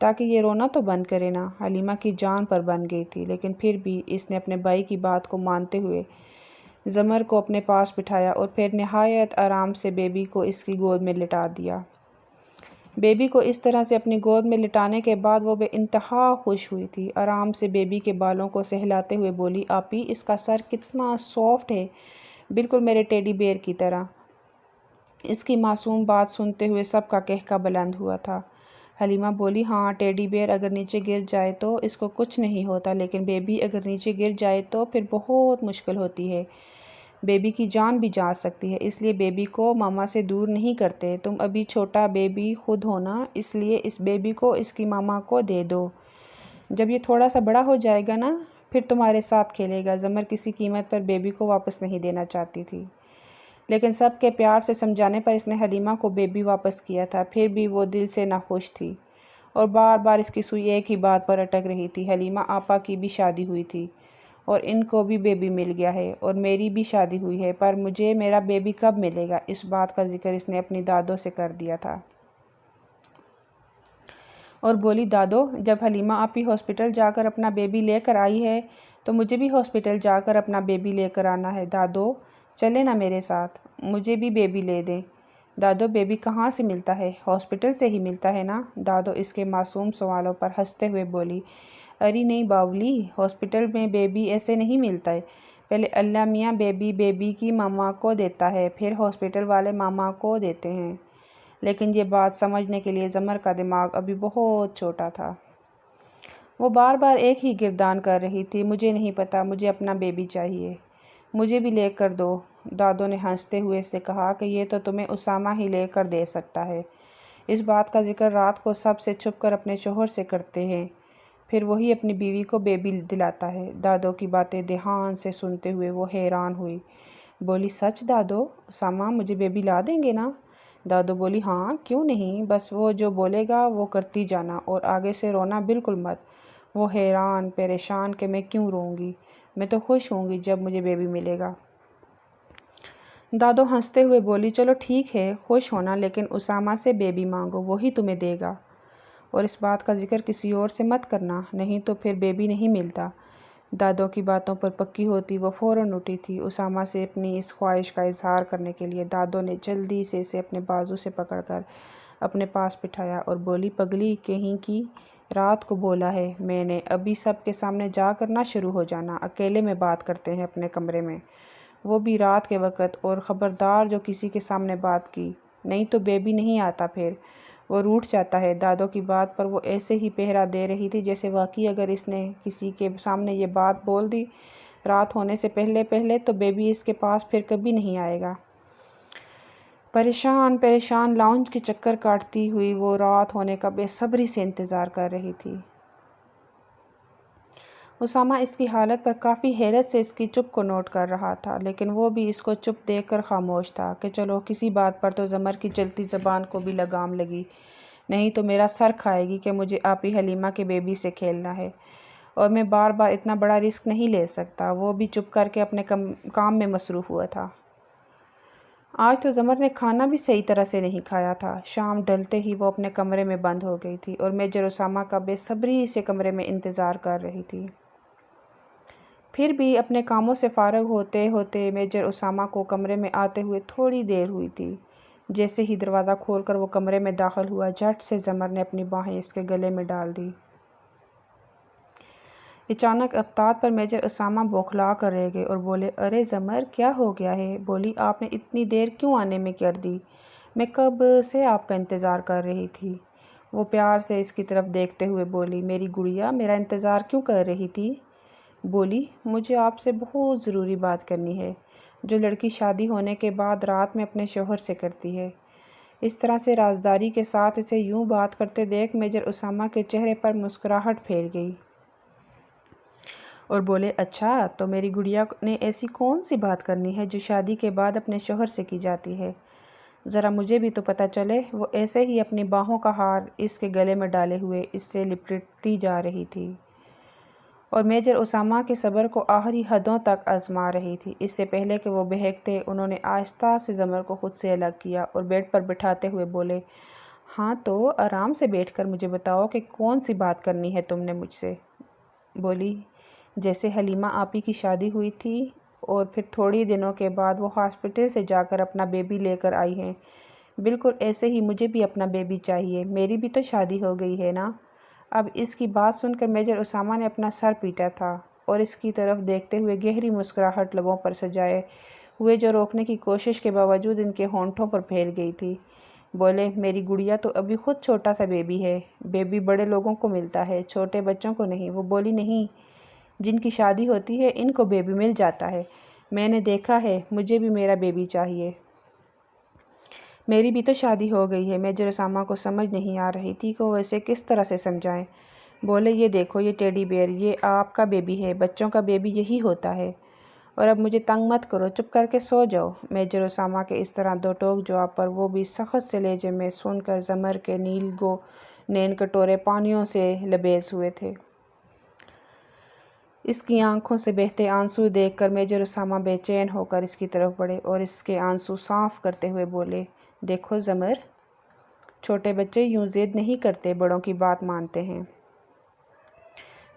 تاکہ یہ رونا تو بند کرے نا۔ حلیمہ کی جان پر بن گئی تھی، لیکن پھر بھی اس نے اپنے بھائی کی بات کو مانتے ہوئے زمر کو اپنے پاس بٹھایا اور پھر نہایت آرام سے بیبی کو اس کی گود میں لٹا دیا۔ بیبی کو اس طرح سے اپنی گود میں لٹانے کے بعد وہ بے انتہا خوش ہوئی تھی۔ آرام سے بیبی کے بالوں کو سہلاتے ہوئے بولی آپی اس کا سر کتنا سافٹ ہے، بالکل میرے ٹیڈی بیئر کی طرح۔ اس کی معصوم بات سنتے ہوئے سب کا قہقہ بلند ہوا تھا۔ حلیمہ بولی ہاں ٹیڈی بیئر اگر نیچے گر جائے تو اس کو کچھ نہیں ہوتا، لیکن بیبی اگر نیچے گر جائے تو پھر بہت مشکل ہوتی ہے، بیبی کی جان بھی جا سکتی ہے، اس لیے بیبی کو ماما سے دور نہیں کرتے۔ تم ابھی چھوٹا بیبی خود ہو نا، اس لیے اس بیبی کو اس کی ماما کو دے دو، جب یہ تھوڑا سا بڑا ہو جائے گا نا پھر تمہارے ساتھ کھیلے گا۔ زمر کسی قیمت پر بیبی کو واپس نہیں دینا چاہتی تھی، لیکن سب کے پیار سے سمجھانے پر اس نے حلیمہ کو بیبی واپس کیا تھا۔ پھر بھی وہ دل سے ناخوش تھی اور بار بار اس کی سوئی ایک ہی بات پر اٹک رہی تھی۔ حلیمہ آپا کی بھی شادی ہوئی تھی اور ان کو بھی بیبی مل گیا ہے، اور میری بھی شادی ہوئی ہے، پر مجھے میرا بیبی کب ملے گا؟ اس بات کا ذکر اس نے اپنی دادو سے کر دیا تھا اور بولی دادو جب حلیمہ آپی ہاسپٹل جا کر اپنا بیبی لے کر آئی ہے تو مجھے بھی ہاسپٹل جا کر اپنا بیبی لے کر آنا ہے۔ دادو چلے نا میرے ساتھ، مجھے بھی بیبی لے دیں۔ دادو بیبی کہاں سے ملتا ہے؟ ہاسپٹل سے ہی ملتا ہے نا؟ دادو اس کے معصوم سوالوں پر ہنستے ہوئے بولی ارے نہیں باولی، ہاسپٹل میں بیبی ایسے نہیں ملتا ہے، پہلے اللہ میاں بیبی کی ماما کو دیتا ہے، پھر ہاسپٹل والے ماما کو دیتے ہیں۔ لیکن یہ بات سمجھنے کے لیے زمر کا دماغ ابھی بہت چھوٹا تھا۔ وہ بار بار ایک ہی گردان کر رہی تھی مجھے نہیں پتا، مجھے اپنا بیبی چاہیے، مجھے بھی لے کر دو۔ دادو نے ہنستے ہوئے سے کہا کہ یہ تو تمہیں اسامہ ہی لے کر دے سکتا ہے، اس بات کا ذکر رات کو سب سے چھپ کر اپنے شوہر سے کرتے ہیں، پھر وہی اپنی بیوی کو بیبی دلاتا ہے۔ دادو کی باتیں دھیان سے سنتے ہوئے وہ حیران ہوئی، بولی سچ دادو، اسامہ مجھے بیبی لا دیں گے نا؟ دادو بولی ہاں کیوں نہیں، بس وہ جو بولے گا وہ کرتی جانا اور آگے سے رونا بالکل مت۔ وہ حیران پریشان کہ میں کیوں روں گی، میں تو خوش ہوں گی جب مجھے بیبی ملے گا۔ دادو ہنستے ہوئے بولی چلو ٹھیک ہے خوش ہونا، لیکن اسامہ سے بیبی مانگو، وہی تمہیں دے گا، اور اس بات کا ذکر کسی اور سے مت کرنا، نہیں تو پھر بیبی نہیں ملتا۔ دادو کی باتوں پر پکی ہوتی وہ فوراً اٹھی تھی اسامہ سے اپنی اس خواہش کا اظہار کرنے کے لیے۔ دادو نے جلدی سے اسے اپنے بازو سے پکڑ کر اپنے پاس بٹھایا اور بولی پگلی کہیں کی، رات کو بولا ہے میں نے ابھی سب کے سامنے جا کر نہ شروع ہو جانا، اکیلے میں بات کرتے ہیں اپنے کمرے میں، وہ بھی رات کے وقت، اور خبردار جو کسی کے سامنے بات کی، نہیں تو بیبی نہیں آتا، پھر وہ روٹھ جاتا ہے۔ دادو کی بات پر وہ ایسے ہی پہرا دے رہی تھی جیسے واقعی اگر اس نے کسی کے سامنے یہ بات بول دی رات ہونے سے پہلے تو بیبی اس کے پاس پھر کبھی نہیں آئے گا۔ پریشان لاؤنج کے چکر کاٹتی ہوئی وہ رات ہونے کا بے صبری سے انتظار کر رہی تھی۔ اسامہ اس کی حالت پر کافی حیرت سے اس کی چپ کو نوٹ کر رہا تھا، لیکن وہ بھی اس کو چپ دیکھ کر خاموش تھا کہ چلو کسی بات پر تو زمر کی چلتی زبان کو بھی لگام لگی، نہیں تو میرا سر کھائے گی کہ مجھے آپی حلیمہ کے بیبی سے کھیلنا ہے اور میں بار بار اتنا بڑا رسک نہیں لے سکتا۔ وہ بھی چپ کر کے اپنے کام میں مصروف ہوا تھا۔ آج تو زمر نے کھانا بھی صحیح طرح سے نہیں کھایا تھا۔ شام ڈھلتے ہی وہ اپنے کمرے میں بند ہو گئی تھی اور میجر اسامہ کا بے صبری سے کمرے میں انتظار کر رہی تھی۔ پھر بھی اپنے کاموں سے فارغ ہوتے ہوتے میجر اسامہ کو کمرے میں آتے ہوئے تھوڑی دیر ہوئی تھی۔ جیسے ہی دروازہ کھول کر وہ کمرے میں داخل ہوا، جھٹ سے زمر نے اپنی باہیں اس کے گلے میں ڈال دی۔ اچانک افتاد پر میجر اسامہ بوکھلا کر رہ گئے اور بولے ارے زمر کیا ہو گیا ہے؟ بولی آپ نے اتنی دیر کیوں آنے میں کر دی؟ میں کب سے آپ کا انتظار کر رہی تھی۔ وہ پیار سے اس کی طرف دیکھتے ہوئے بولی میری گڑیا میرا انتظار کیوں کر رہی تھی؟ بولی مجھے آپ سے بہت ضروری بات کرنی ہے، جو لڑکی شادی ہونے کے بعد رات میں اپنے شوہر سے کرتی ہے۔ اس طرح سے رازداری کے ساتھ اسے یوں بات کرتے دیکھ میجر اسامہ کے چہرے پر مسکراہٹ پھیل گئی۔ اور بولے اچھا تو میری گڑیا نے ایسی کون سی بات کرنی ہے جو شادی کے بعد اپنے شوہر سے کی جاتی ہے؟ ذرا مجھے بھی تو پتہ چلے۔ وہ ایسے ہی اپنی باہوں کا ہار اس کے گلے میں ڈالے ہوئے اس سے لپٹتی جا رہی تھی اور میجر اسامہ کے صبر کو آخری حدوں تک آزما رہی تھی۔ اس سے پہلے کہ وہ بہکتے انہوں نے آہستہ سے زمر کو خود سے الگ کیا اور بیڈ پر بٹھاتے ہوئے بولے ہاں تو آرام سے بیٹھ کر مجھے بتاؤ کہ کون سی بات کرنی ہے تم نے مجھ سے؟ بولی جیسے حلیمہ آپی کی شادی ہوئی تھی اور پھر تھوڑی دنوں کے بعد وہ ہاسپٹل سے جا کر اپنا بیبی لے کر آئی ہیں، بالکل ایسے ہی مجھے بھی اپنا بیبی چاہیے، میری بھی تو شادی ہو گئی ہے نا۔ اب اس کی بات سن کر میجر اسامہ نے اپنا سر پیٹا تھا اور اس کی طرف دیکھتے ہوئے گہری مسکراہٹ لبوں پر سجائے ہوئے جو روکنے کی کوشش کے باوجود ان کے ہونٹوں پر پھیل گئی تھی، بولے میری گڑیا تو ابھی خود چھوٹا سا بیبی ہے، بیبی بڑے لوگوں کو ملتا ہے، چھوٹے بچوں کو نہیں۔ وہ بولی نہیں، جن کی شادی ہوتی ہے ان کو بیبی مل جاتا ہے، میں نے دیکھا ہے، مجھے بھی میرا بیبی چاہیے، میری بھی تو شادی ہو گئی ہے۔ میجر اسامہ کو سمجھ نہیں آ رہی تھی کہ وہ اسے کس طرح سے سمجھائیں۔ بولے یہ دیکھو یہ ٹیڈی بیئر، یہ آپ کا بیبی ہے، بچوں کا بیبی یہی ہوتا ہے، اور اب مجھے تنگ مت کرو، چپ کر کے سو جاؤ۔ میجر اسامہ کے اس طرح دو ٹوک جواب پر وہ بھی سخت سے لہجے میں سن کر زمر کے نیل گو نین کٹورے پانیوں سے لبریز ہوئے تھے۔ اس کی آنکھوں سے بہتے آنسو دیکھ کر میجر اسامہ بے چین ہو کر اس کی طرف بڑھے اور اس کے آنسو صاف کرتے ہوئے بولے دیکھو زمر، چھوٹے بچے یوں ضد نہیں کرتے، بڑوں کی بات مانتے ہیں۔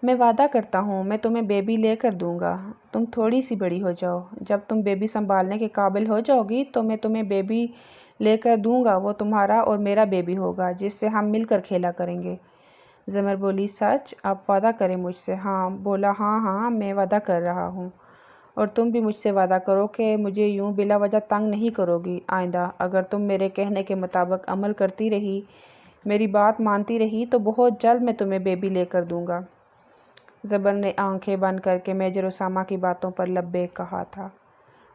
میں وعدہ کرتا ہوں میں تمہیں بیبی لے کر دوں گا، تم تھوڑی سی بڑی ہو جاؤ، جب تم بیبی سنبھالنے کے قابل ہو جاؤ گی تو میں تمہیں بیبی لے کر دوں گا، وہ تمہارا اور میرا بیبی ہوگا جس سے ہم مل کر کھیلا کریں گے۔ زمر بولی سچ؟ آپ وعدہ کریں مجھ سے؟ ہاں۔ بولا ہاں ہاں میں وعدہ کر رہا ہوں، اور تم بھی مجھ سے وعدہ کرو کہ مجھے یوں بلا وجہ تنگ نہیں کرو گی آئندہ۔ اگر تم میرے کہنے کے مطابق عمل کرتی رہی، میری بات مانتی رہی تو بہت جلد میں تمہیں بیبی لے کر دوں گا۔ زمر نے آنکھیں بند کر کے میجر اسامہ کی باتوں پر لبیک کہا تھا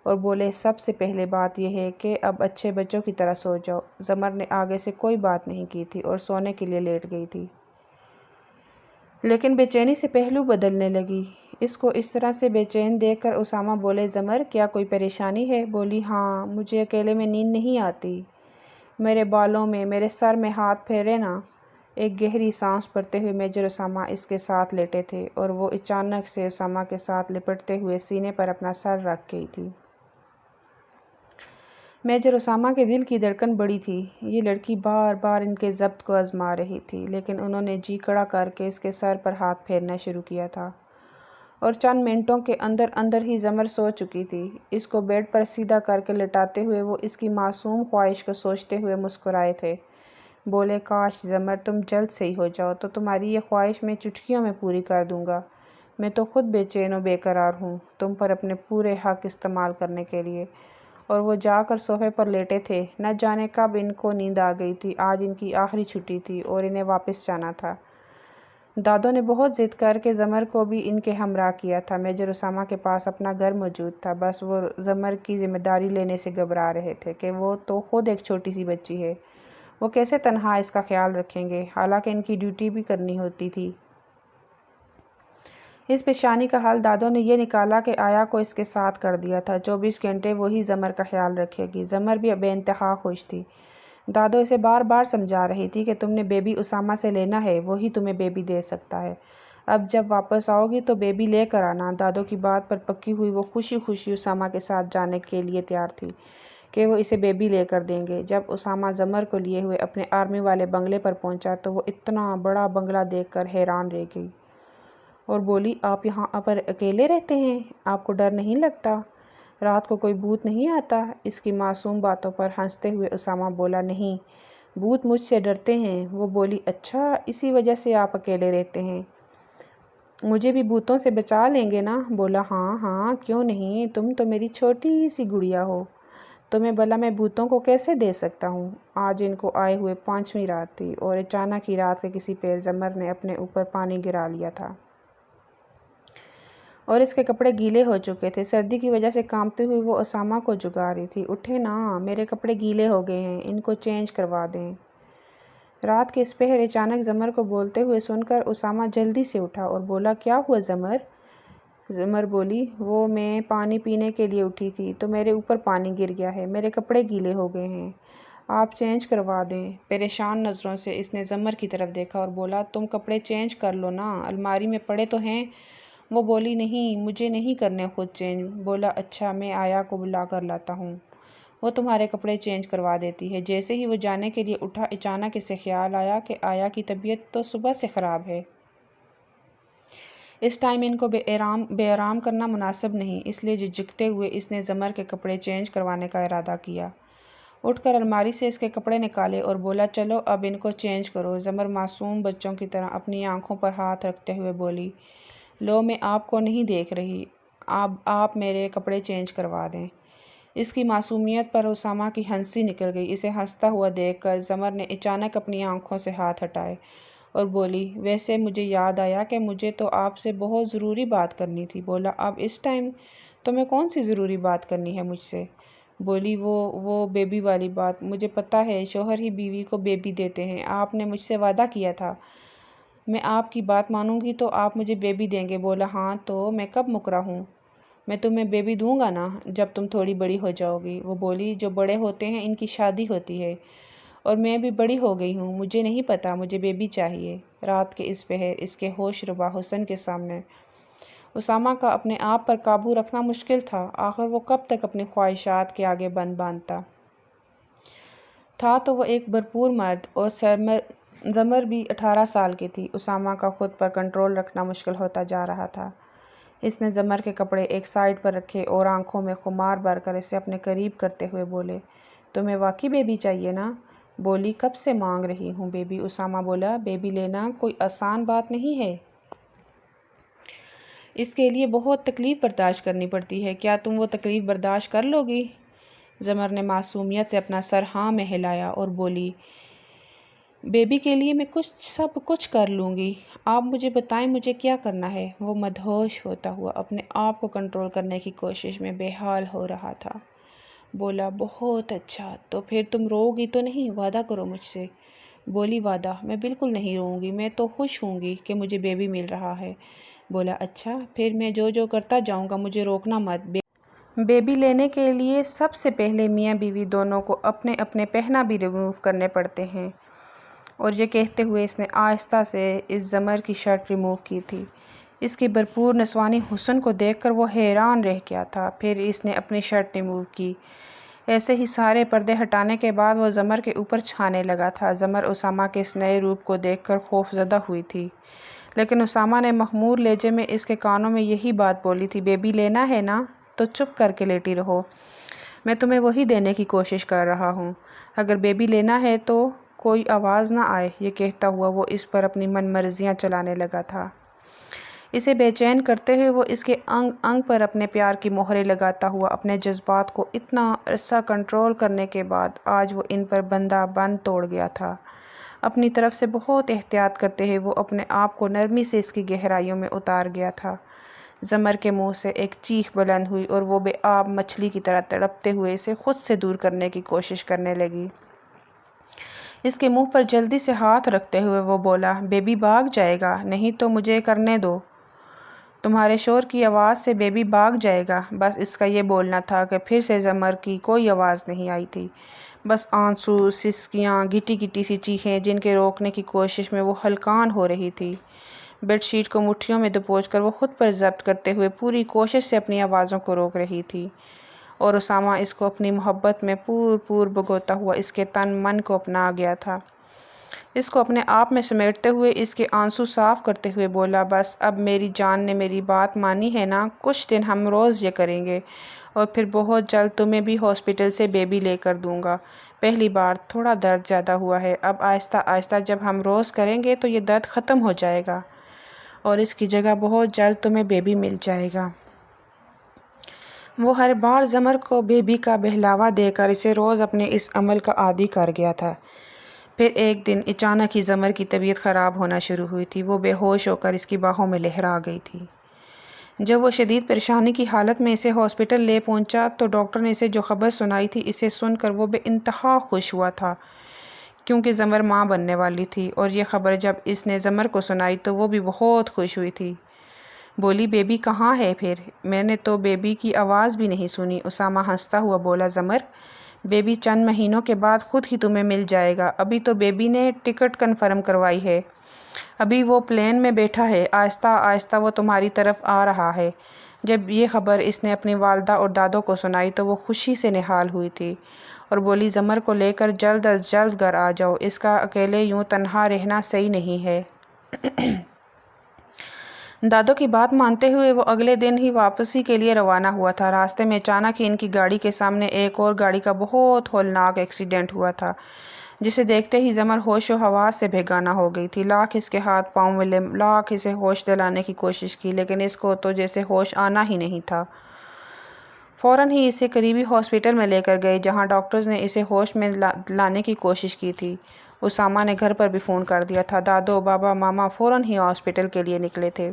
اور بولے سب سے پہلے بات یہ ہے کہ اب اچھے بچوں کی طرح سو جاؤ۔ زمر نے آگے سے کوئی بات نہیں کی تھی اور سونے کے لیے لیٹ گئی تھی، لیکن بے چینی سے پہلو بدلنے لگی۔ اس کو اس طرح سے بے چین دیکھ کر اسامہ بولے زمر کیا کوئی پریشانی ہے؟ بولی ہاں، مجھے اکیلے میں نیند نہیں آتی، میرے بالوں میں، میرے سر میں ہاتھ پھیرے نا۔ ایک گہری سانس بھرتے ہوئے میجر اسامہ اس کے ساتھ لیٹے تھے اور وہ اچانک سے اسامہ کے ساتھ لپٹتے ہوئے سینے پر اپنا سر رکھ گئی تھی۔ میجر اسامہ کے دل کی دھڑکن بڑی تھی، یہ لڑکی بار بار ان کے ضبط کو آزما رہی تھی، لیکن انہوں نے جی کڑا کر کے اس کے سر پر ہاتھ پھیرنا شروع کیا تھا اور چند منٹوں کے اندر اندر ہی زمر سو چکی تھی۔ اس کو بیڈ پر سیدھا کر کے لٹاتے ہوئے وہ اس کی معصوم خواہش کو سوچتے ہوئے مسکرائے تھے، بولے کاش زمر تم جلد صحیح ہو جاؤ تو تمہاری یہ خواہش میں چٹکیوں میں پوری کر دوں گا، میں تو خود بے چین و بے قرار ہوں تم پر اپنے پورے حق استعمال کرنے کے لیے۔ اور وہ جا کر صوفے پر لیٹے تھے، نہ جانے کب ان کو نیند آ گئی تھی، آج ان کی آخری چھٹی تھی اور انہیں واپس جانا تھا۔ دادوں نے بہت ضد کر کے زمر کو بھی ان کے ہمراہ کیا تھا۔ میجر اسامہ کے پاس اپنا گھر موجود تھا، بس وہ زمر کی ذمہ داری لینے سے گھبرا رہے تھے کہ وہ تو خود ایک چھوٹی سی بچی ہے، وہ کیسے تنہا اس کا خیال رکھیں گے، حالانکہ ان کی ڈیوٹی بھی کرنی ہوتی تھی۔ اس پریشانی کا حل دادوں نے یہ نکالا کہ آیا کو اس کے ساتھ کر دیا تھا، 24 گھنٹے وہی زمر کا خیال رکھے گی۔ زمر بھی بے انتہا خوش تھی۔ دادو اسے بار بار سمجھا رہی تھی کہ تم نے بیبی اسامہ سے لینا ہے، وہی تمہیں بیبی دے سکتا ہے، اب جب واپس آؤ گی تو بیبی لے کر آنا۔ دادو کی بات پر پکی ہوئی وہ خوشی خوشی اسامہ کے ساتھ جانے کے لیے تیار تھی کہ وہ اسے بیبی لے کر دیں گے۔ جب اسامہ زمر کو لیے ہوئے اپنے آرمی والے بنگلے پر پہنچا تو وہ اتنا بڑا بنگلہ دیکھ کر حیران رہ گئی اور بولی آپ یہاں پر اکیلے رہتے ہیں؟ آپ کو ڈر نہیں لگتا؟ رات کو کوئی بھوت نہیں آتا؟ اس کی معصوم باتوں پر ہنستے ہوئے اسامہ بولا نہیں، بھوت مجھ سے ڈرتے ہیں۔ وہ بولی اچھا اسی وجہ سے آپ اکیلے رہتے ہیں، مجھے بھی بھوتوں سے بچا لیں گے نا؟ بولا ہاں ہاں کیوں نہیں، تم تو میری چھوٹی سی گڑیا ہو، تمہیں بھلا میں بھوتوں کو کیسے دے سکتا ہوں۔ آج ان کو آئے ہوئے 5ویں رات تھی اور اچانک ہی رات کے کسی پیر زمر نے اپنے اوپر پانی گرا لیا تھا اور اس کے کپڑے گیلے ہو چکے تھے۔ سردی کی وجہ سے کانپتے ہوئے وہ اسامہ کو جگا رہی تھی، اٹھے نا، میرے کپڑے گیلے ہو گئے ہیں، ان کو چینج کروا دیں۔ رات کے اس پہر اچانک زمر کو بولتے ہوئے سن کر اسامہ جلدی سے اٹھا اور بولا کیا ہوا زمر؟ زمر بولی، وہ میں پانی پینے کے لیے اٹھی تھی تو میرے اوپر پانی گر گیا ہے، میرے کپڑے گیلے ہو گئے ہیں، آپ چینج کروا دیں۔ پریشان نظروں سے اس نے زمر کی طرف دیکھا اور بولا، تم کپڑے چینج کر لو نا، الماری میں پڑے تو ہیں۔ وہ بولی، نہیں، مجھے نہیں کرنے خود چینج۔ بولا، اچھا، میں آیا کو بلا کر لاتا ہوں، وہ تمہارے کپڑے چینج کروا دیتی ہے۔ جیسے ہی وہ جانے کے لیے اٹھا، اچانک اسے خیال آیا کہ آیا کی طبیعت تو صبح سے خراب ہے۔ اس ٹائم ان کو بے آرام کرنا مناسب نہیں، اس لیے جھجکتے ہوئے اس نے زمر کے کپڑے چینج کروانے کا ارادہ کیا۔ اٹھ کر الماری سے اس کے کپڑے نکالے اور بولا، چلو اب ان کو چینج کرو۔ زمر معصوم بچوں کی طرح اپنی آنکھوں پر ہاتھ رکھتے ہوئے بولی، لو، میں آپ کو نہیں دیکھ رہی، اب آپ میرے کپڑے چینج کروا دیں۔ اس کی معصومیت پر اسامہ کی ہنسی نکل گئی۔ اسے ہنستا ہوا دیکھ کر زمر نے اچانک اپنی آنکھوں سے ہاتھ ہٹائے اور بولی، ویسے مجھے یاد آیا کہ مجھے تو آپ سے بہت ضروری بات کرنی تھی۔ بولا، اب اس ٹائم تمہیں کون سی ضروری بات کرنی ہے مجھ سے؟ بولی، وہ بیبی والی بات۔ مجھے پتہ ہے شوہر ہی بیوی کو بیبی دیتے ہیں، آپ نے مجھ سے وعدہ کیا تھا، میں آپ کی بات مانوں گی تو آپ مجھے بیبی دیں گے۔ بولا، ہاں، تو میں کب مکرا ہوں، میں تمہیں بیبی دوں گا نا جب تم تھوڑی بڑی ہو جاؤ گی۔ وہ بولی، جو بڑے ہوتے ہیں ان کی شادی ہوتی ہے اور میں بھی بڑی ہو گئی ہوں، مجھے نہیں پتا، مجھے بیبی چاہیے۔ رات کے اس پہر اس کے ہوش ربا حسن کے سامنے اسامہ کا اپنے آپ پر قابو رکھنا مشکل تھا۔ آخر وہ کب تک اپنی خواہشات کے آگے باندھتا تھا؟ تو وہ ایک بھرپور مرد اور زمر بھی 18 سال کی تھی۔ اسامہ کا خود پر کنٹرول رکھنا مشکل ہوتا جا رہا تھا۔ اس نے زمر کے کپڑے ایک سائیڈ پر رکھے اور آنکھوں میں خمار بھر کر اسے اپنے قریب کرتے ہوئے بولے، تمہیں واقعی بیبی چاہیے نا؟ بولی، کب سے مانگ رہی ہوں بیبی۔ اسامہ بولا، بیبی لینا کوئی آسان بات نہیں ہے، اس کے لیے بہت تکلیف برداشت کرنی پڑتی ہے، کیا تم وہ تکلیف برداشت کر لو گی؟ زمر نے معصومیت سے اپنا سر ہاں میں ہلایا اور بولی، بیبی کے لیے میں سب کچھ کر لوں گی، آپ مجھے بتائیں مجھے کیا کرنا ہے۔ وہ مدہوش ہوتا ہوا اپنے آپ کو کنٹرول کرنے کی کوشش میں بے حال ہو رہا تھا۔ بولا، بہت اچھا، تو پھر تم رو گی تو نہیں، وعدہ کرو مجھ سے۔ بولی، وعدہ، میں بالکل نہیں روں گی، میں تو خوش ہوں گی کہ مجھے بیبی مل رہا ہے۔ بولا، اچھا، پھر میں جو کرتا جاؤں گا، مجھے روکنا مت۔ بیبی لینے کے لیے سب سے پہلے میاں بیوی دونوں کو اپنے اپنے پہنا بھی ریموو کرنے پڑتے ہیں۔ اور یہ کہتے ہوئے اس نے آہستہ سے اس زمر کی شرٹ ریموو کی تھی۔ اس کی بھرپور نسوانی حسن کو دیکھ کر وہ حیران رہ گیا تھا۔ پھر اس نے اپنی شرٹ ریموو کی۔ ایسے ہی سارے پردے ہٹانے کے بعد وہ زمر کے اوپر چھانے لگا تھا۔ زمر اسامہ کے اس نئے روپ کو دیکھ کر خوف زدہ ہوئی تھی، لیکن اسامہ نے مخمور لہجے میں اس کے کانوں میں یہی بات بولی تھی، بیبی لینا ہے نا تو چپ کر کے لیٹی رہو، میں تمہیں وہی دینے کی کوشش کر رہا ہوں، اگر بیبی لینا ہے تو کوئی آواز نہ آئے۔ یہ کہتا ہوا وہ اس پر اپنی من مرضیاں چلانے لگا تھا۔ اسے بے چین کرتے ہوئے وہ اس کے انگ انگ پر اپنے پیار کی مہریں لگاتا ہوا اپنے جذبات کو اتنا عرصہ کنٹرول کرنے کے بعد آج وہ ان پر بندہ بند توڑ گیا تھا۔ اپنی طرف سے بہت احتیاط کرتے ہوئے وہ اپنے آپ کو نرمی سے اس کی گہرائیوں میں اتار گیا تھا۔ زمر کے منہ سے ایک چیخ بلند ہوئی اور وہ بے آب مچھلی کی طرح تڑپتے ہوئے اسے خود سے دور کرنے کی کوشش کرنے لگی۔ اس کے منہ پر جلدی سے ہاتھ رکھتے ہوئے وہ بولا، بیبی بھاگ جائے گا، نہیں تو مجھے کرنے دو، تمہارے شور کی آواز سے بیبی بھاگ جائے گا۔ بس اس کا یہ بولنا تھا کہ پھر سے زمر کی کوئی آواز نہیں آئی تھی، بس آنسو، سسکیاں، گٹی گٹی سی چیخیں جن کے روکنے کی کوشش میں وہ ہلکان ہو رہی تھی۔ بیڈ شیٹ کو مٹھیوں میں دبوچ کر وہ خود پر ضبط کرتے ہوئے پوری کوشش سے اپنی آوازوں کو روک رہی تھی، اور اسامہ اس کو اپنی محبت میں پور بھگوتا ہوا اس کے تن من کو اپنا گیا تھا۔ اس کو اپنے آپ میں سمیٹتے ہوئے اس کے آنسو صاف کرتے ہوئے بولا، بس اب میری جان نے میری بات مانی ہے نا، کچھ دن ہم روز یہ کریں گے اور پھر بہت جلد تمہیں بھی ہاسپٹل سے بیبی لے کر دوں گا۔ پہلی بار تھوڑا درد زیادہ ہوا ہے، اب آہستہ آہستہ جب ہم روز کریں گے تو یہ درد ختم ہو جائے گا اور اس کی جگہ بہت جلد تمہیں بیبی مل جائے گا۔ وہ ہر بار زمر کو بیبی کا بہلاوا دے کر اسے روز اپنے اس عمل کا عادی کر گیا تھا۔ پھر ایک دن اچانک ہی زمر کی طبیعت خراب ہونا شروع ہوئی تھی۔ وہ بے ہوش ہو کر اس کی باہوں میں لہرا گئی تھی۔ جب وہ شدید پریشانی کی حالت میں اسے ہاسپٹل لے پہنچا تو ڈاکٹر نے اسے جو خبر سنائی تھی، اسے سن کر وہ بے انتہا خوش ہوا تھا، کیونکہ زمر ماں بننے والی تھی، اور یہ خبر جب اس نے زمر کو سنائی تو وہ بھی بہت خوش ہوئی تھی۔ بولی بیبی کہاں ہے پھر؟ میں نے تو بیبی کی آواز بھی نہیں سنی۔ اسامہ ہنستا ہوا بولا زمر بیبی چند مہینوں کے بعد خود ہی تمہیں مل جائے گا، ابھی تو بیبی نے ٹکٹ کنفرم کروائی ہے، ابھی وہ پلین میں بیٹھا ہے، آہستہ آہستہ وہ تمہاری طرف آ رہا ہے۔ جب یہ خبر اس نے اپنی والدہ اور دادوں کو سنائی تو وہ خوشی سے نہال ہوئی تھی اور بولی زمر کو لے کر جلد از جلد گھر آ جاؤ، اس کا اکیلے یوں تنہا رہنا صحیح نہیں ہے۔ دادوں کی بات مانتے ہوئے وہ اگلے دن ہی واپسی کے لیے روانہ ہوا تھا۔ راستے میں اچانک ہی ان کی گاڑی کے سامنے ایک اور گاڑی کا بہت ہولناک ایکسیڈنٹ ہوا تھا، جسے دیکھتے ہی زمر ہوش و حواس سے بے گانہ ہو گئی تھی۔ لاکھ اس کے ہاتھ پاؤں ملے، لاکھ اسے ہوش دلانے کی کوشش کی، لیکن اس کو تو جیسے ہوش آنا ہی نہیں تھا۔ فوراً ہی اسے قریبی ہاسپٹل میں لے کر گئے، جہاں ڈاکٹرز نے اسے ہوش میں لانے کی کوشش کی تھی۔ اسامہ نے گھر پر بھی فون کر دیا تھا۔ دادو، بابا، ماما فوراً ہی ہاسپٹل کے لیے نکلے تھے،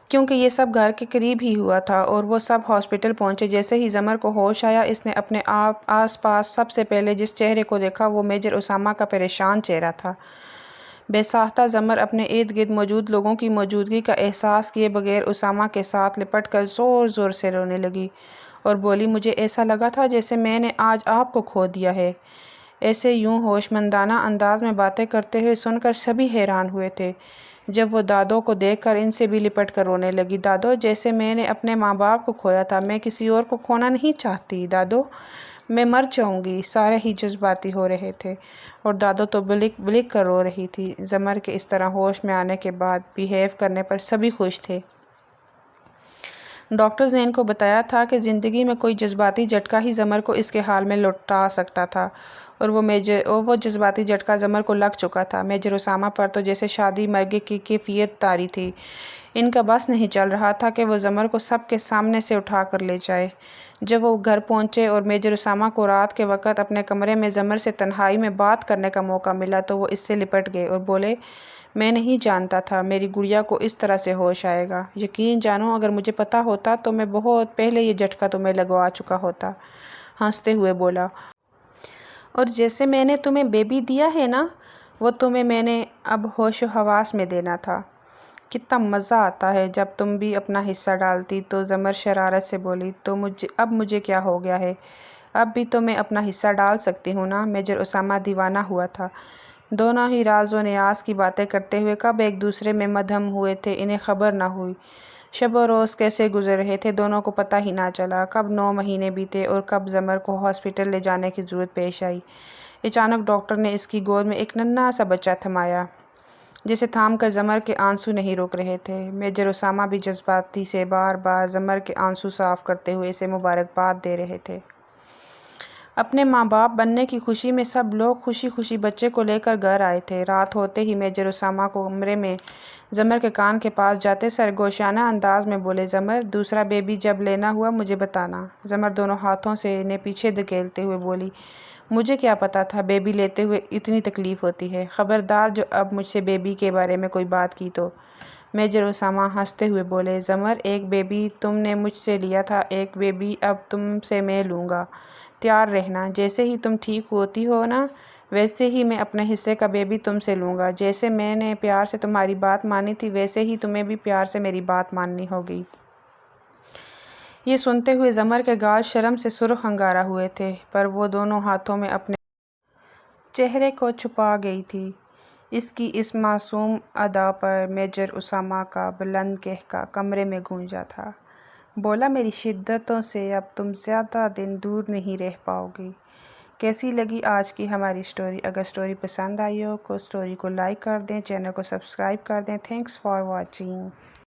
کیونکہ یہ سب گھر کے قریب ہی ہوا تھا، اور وہ سب ہاسپٹل پہنچے۔ جیسے ہی زمر کو ہوش آیا، اس نے اپنے آس پاس سب سے پہلے جس چہرے کو دیکھا وہ میجر اسامہ کا پریشان چہرہ تھا۔ بے ساختہ زمر اپنے ارد گرد موجود لوگوں کی موجودگی کا احساس کیے بغیر اسامہ کے ساتھ لپٹ کر زور زور سے رونے لگی اور بولی مجھے ایسا لگا تھا جیسے میں نے آج آپ کو کھو دیا ہے۔ ایسے یوں ہوش مندانہ انداز میں باتیں کرتے ہوئے سن کر سبھی حیران ہوئے تھے۔ جب وہ دادو کو دیکھ کر ان سے بھی لپٹ کر رونے لگی۔ دادو، جیسے میں نے اپنے ماں باپ کو کھویا تھا، میں کسی اور کو کھونا نہیں چاہتی۔ دادو، میں مر جاؤں گی۔ سارے ہی جذباتی ہو رہے تھے اور دادو تو بلک بلک کر رو رہی تھی۔ زمر کے اس طرح ہوش میں آنے کے بعد بیہیو کرنے پر سبھی خوش تھے۔ ڈاکٹرز نے ان کو بتایا تھا کہ زندگی میں کوئی جذباتی جھٹکا ہی زمر کو اس کے حال میں لوٹا سکتا تھا، اور وہ جذباتی جھٹکا زمر کو لگ چکا تھا۔ میجر اسامہ پر تو جیسے شادی مرگے کی کیفیت طاری تھی۔ ان کا بس نہیں چل رہا تھا کہ وہ زمر کو سب کے سامنے سے اٹھا کر لے جائے۔ جب وہ گھر پہنچے اور میجر اسامہ کو رات کے وقت اپنے کمرے میں زمر سے تنہائی میں بات کرنے کا موقع ملا تو وہ اس سے لپٹ گئے اور بولے میں نہیں جانتا تھا میری گڑیا کو اس طرح سے ہوش آئے گا۔ یقین جانو اگر مجھے پتا ہوتا تو میں بہت پہلے یہ جھٹکا تمہیں لگوا چکا ہوتا۔ ہنستے ہوئے بولا اور جیسے میں نے تمہیں بیبی دیا ہے نا، وہ تمہیں میں نے اب ہوش و حواس میں دینا تھا۔ کتنا مزہ آتا ہے جب تم بھی اپنا حصہ ڈالتی۔ تو زمر شرارت سے بولی تو اب مجھے کیا ہو گیا ہے، اب بھی تو میں اپنا حصہ ڈال سکتی ہوں نا۔ میجر اسامہ دیوانہ ہوا تھا۔ دونوں ہی راز و نیاز کی باتیں کرتے ہوئے کب ایک دوسرے میں مدھم ہوئے تھے انہیں خبر نہ ہوئی۔ شب و روز کیسے گزر رہے تھے دونوں کو پتہ ہی نہ چلا۔ کب 9 مہینے بیتے اور کب زمر کو ہاسپٹل لے جانے کی ضرورت پیش آئی۔ اچانک ڈاکٹر نے اس کی گود میں ایک ننھا سا بچہ تھمایا، جسے تھام کر زمر کے آنسو نہیں رک رہے تھے۔ میجر اسامہ بھی جذباتی سے بار بار زمر کے آنسو صاف کرتے ہوئے اسے مبارکباد دے رہے تھے۔ اپنے ماں باپ بننے کی خوشی میں سب لوگ خوشی خوشی بچے کو لے کر گھر آئے تھے۔ رات ہوتے ہی میجر اسامہ کو کمرے میں زمر کے کان کے پاس جاتے سرگوشیانہ انداز میں بولے زمر، دوسرا بیبی جب لینا ہوا مجھے بتانا۔ زمر دونوں ہاتھوں سے انہیں پیچھے دھکیلتے ہوئے بولی مجھے کیا پتا تھا بیبی لیتے ہوئے اتنی تکلیف ہوتی ہے، خبردار جو اب مجھ سے بیبی کے بارے میں کوئی بات کی تو۔ میجر اسامہ ہنستے ہوئے بولے زمر، ایک بیبی تم نے مجھ سے لیا تھا، ایک بیبی اب تم سے میں لوں گا، تیار رہنا۔ جیسے ہی تم ٹھیک ہوتی ہو نا، ویسے ہی میں اپنے حصے کا بیبی تم سے لوں گا۔ جیسے میں نے پیار سے تمہاری بات مانی تھی ویسے ہی تمہیں بھی پیار سے میری بات ماننی ہوگی۔ یہ سنتے ہوئے زمر کے گال شرم سے سرخ انگارہ ہوئے تھے، پر وہ دونوں ہاتھوں میں اپنے چہرے کو چھپا گئی تھی۔ اس کی اس معصوم ادا پر میجر اسامہ کا بلند قہقہ کمرے میں گونجا تھا۔ بولا میری شدتوں سے اب تم زیادہ دن دور نہیں رہ پاؤ گی۔ کیسی لگی آج کی ہماری سٹوری؟ اگر سٹوری پسند آئی ہو تو سٹوری کو لائک کر دیں، چینل کو سبسکرائب کر دیں۔ Thanks for watching.